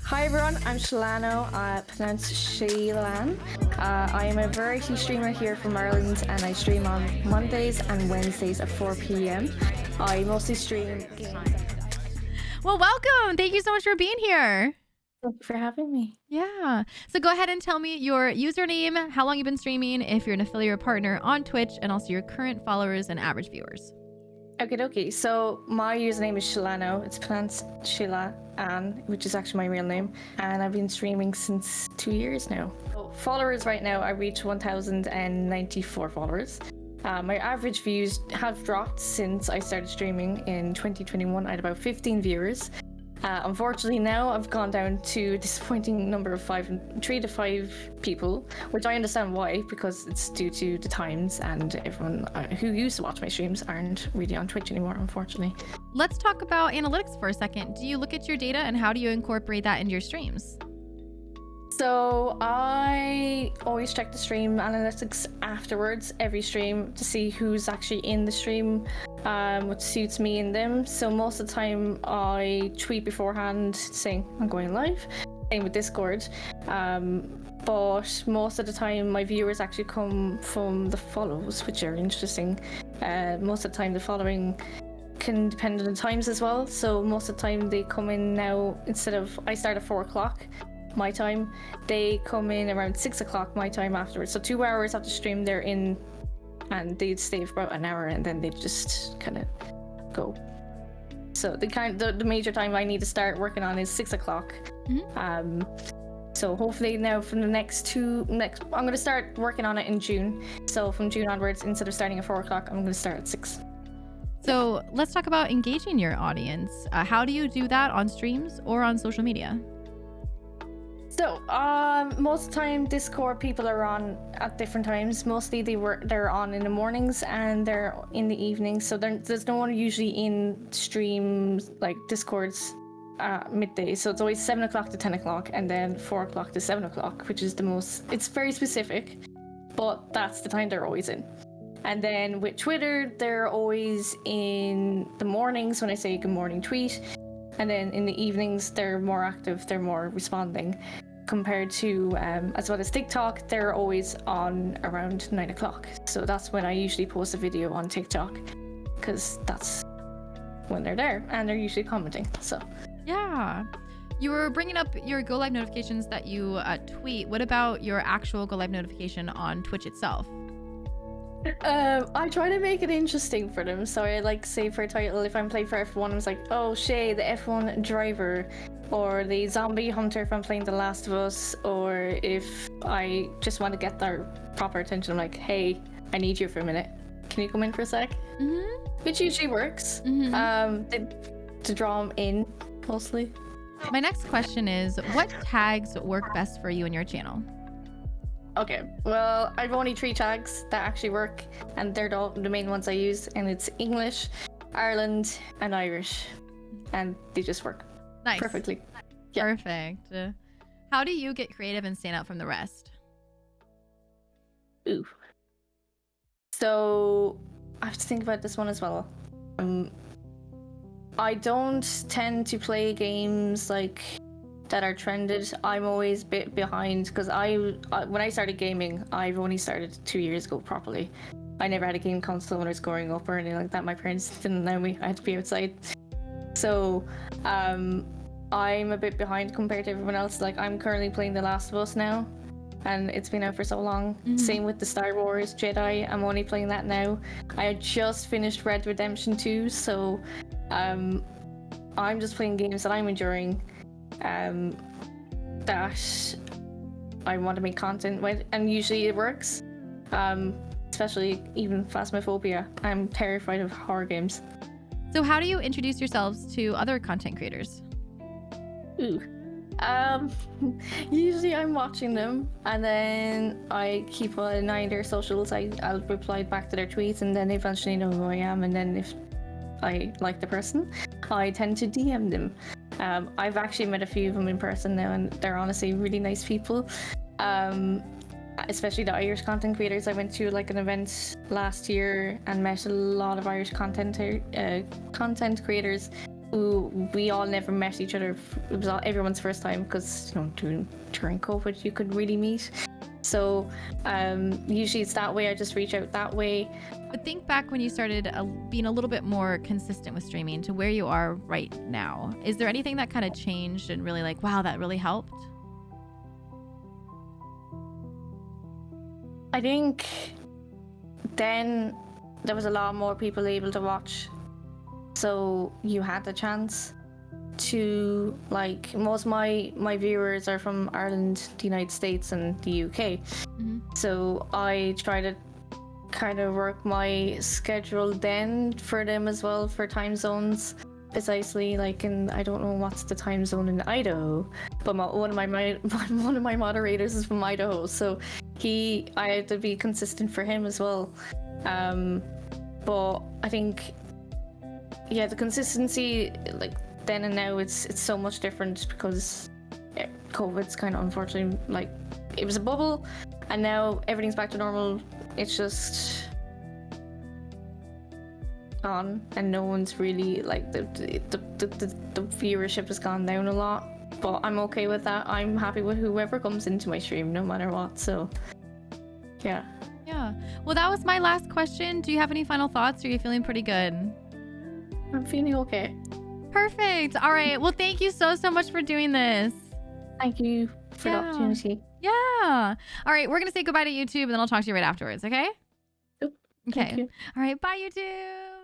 Hi everyone, I'm SheilannO, pronounced Sheillann. I am a variety streamer here from Ireland and I stream on Mondays and Wednesdays at 4 p.m. I mostly stream games. Well, welcome. Thank you so much for being here. Thank you for having me. Yeah. So go ahead and tell me your username, how long you've been streaming, if you're an affiliate or partner on Twitch, and also your current followers and average viewers. Okay. So my username is SheilannO. It's pronounced SheilannO, which is actually my real name. And I've been streaming since 2 years now. So followers right now, I reach 1,094 followers. My average views have dropped since I started streaming in 2021. I had about 15 viewers. Unfortunately, now I've gone down to a disappointing number of 3 to 5 people, which I understand why, because it's due to the times and everyone who used to watch my streams aren't really on Twitch anymore, unfortunately. Let's talk about analytics for a second. Do you look at your data and how do you incorporate that into your streams? So I always check the stream analytics afterwards, every stream, to see who's actually in the stream, what suits me in them. So most of the time I tweet beforehand saying I'm going live, same with Discord. But most of the time my viewers actually come from the follows, which are interesting. Most of the time the following can depend on the times as well. So most of the time they come in now, instead of I start at 4 o'clock my time, they come in around 6 o'clock my time afterwards. So 2 hours after stream they're in, and they'd stay for about an hour and then they just kind of go. So the major time I need to start working on is 6 o'clock. Mm-hmm. So hopefully now from the I'm going to start working on it in June. So from June onwards, instead of starting at 4 o'clock, I'm going to start at 6. So let's talk about engaging your audience. How do you do that on streams or on social media? So, most of the time Discord people are on at different times. Mostly they're on in the mornings and they're in the evenings. So there's no one usually in streams like Discord's midday. So it's always 7 o'clock to 10 o'clock and then 4 o'clock to 7 o'clock, which is it's very specific, but that's the time they're always in. And then with Twitter, they're always in the mornings when I say good morning tweet. And then in the evenings, they're more active, they're more responding. Compared to, as well as TikTok, they're always on around 9 o'clock. So that's when I usually post a video on TikTok, because that's when they're there and they're usually commenting. So yeah. You were bringing up your go live notifications that you tweet. What about your actual go live notification on Twitch itself? I try to make it interesting for them. So I say for a title, if I'm playing for F1, I'm like, oh, Shay, the F1 driver, or the zombie hunter if I'm playing The Last of Us, or if I just want to get their proper attention, I'm like, hey, I need you for a minute. Can you come in for a sec? Mm-hmm. Which usually works. Mm-hmm. To draw them in, mostly. My next question is, what tags work best for you and your channel? Okay, well, I've only 3 tags that actually work, and they're the main ones I use, and it's English, Ireland, and Irish, and they just work perfectly. Yeah. Perfect. How do you get creative and stand out from the rest? Ooh. So I have to think about this one as well. I don't tend to play games that are trended. I'm always a bit behind, because when I started gaming, I've only started 2 years ago properly. I never had a game console when I was growing up or anything like that. My parents didn't allow me. I had to be outside. So I'm a bit behind compared to everyone else. I'm currently playing The Last of Us now, and it's been out for so long. Mm-hmm. Same with the Star Wars Jedi. I'm only playing that now. I just finished Red Dead Redemption 2, so I'm just playing games that I'm enjoying, that I want to make content with, and usually it works. Especially even Phasmophobia. I'm terrified of horror games. So how do you introduce yourselves to other content creators? Ooh. Usually I'm watching them and then I keep an eye on their socials. I'll reply back to their tweets and then they eventually know who I am, and then if I like the person, I tend to DM them. I've actually met a few of them in person now, and they're honestly really nice people. Especially the Irish content creators. I went to an event last year and met a lot of Irish content creators, who we all never met each other. It was everyone's first time because, you know, during COVID you could really meet. So usually it's that way. I just reach out that way. But think back when you started being a little bit more consistent with streaming to where you are right now. Is there anything that kind of changed and really like, wow, that really helped? I think then there was a lot more people able to watch. So you had the chance to, like, most of my viewers are from Ireland, the United States, and the UK. Mm-hmm. So I try to kind of work my schedule then for them as well, for time zones. Precisely, like, in, I don't know what's the time zone in Idaho, but one of my moderators is from Idaho, so I had to be consistent for him as well. But I think, yeah, the consistency, like, then and now, it's so much different because COVID's kind of, unfortunately, like, it was a bubble and now everything's back to normal. It's just gone and no one's really, like, the viewership has gone down a lot, but I'm okay with that. I'm happy with whoever comes into my stream no matter what. So yeah. Well, that was my last question. Do you have any final thoughts, or are you feeling pretty good? I'm feeling okay. Perfect. All right. Well, thank you so much for doing this. Thank you for the opportunity. Yeah. All right. We're going to say goodbye to YouTube and then I'll talk to you right afterwards. Okay? Yep. Okay. All right. Bye, YouTube.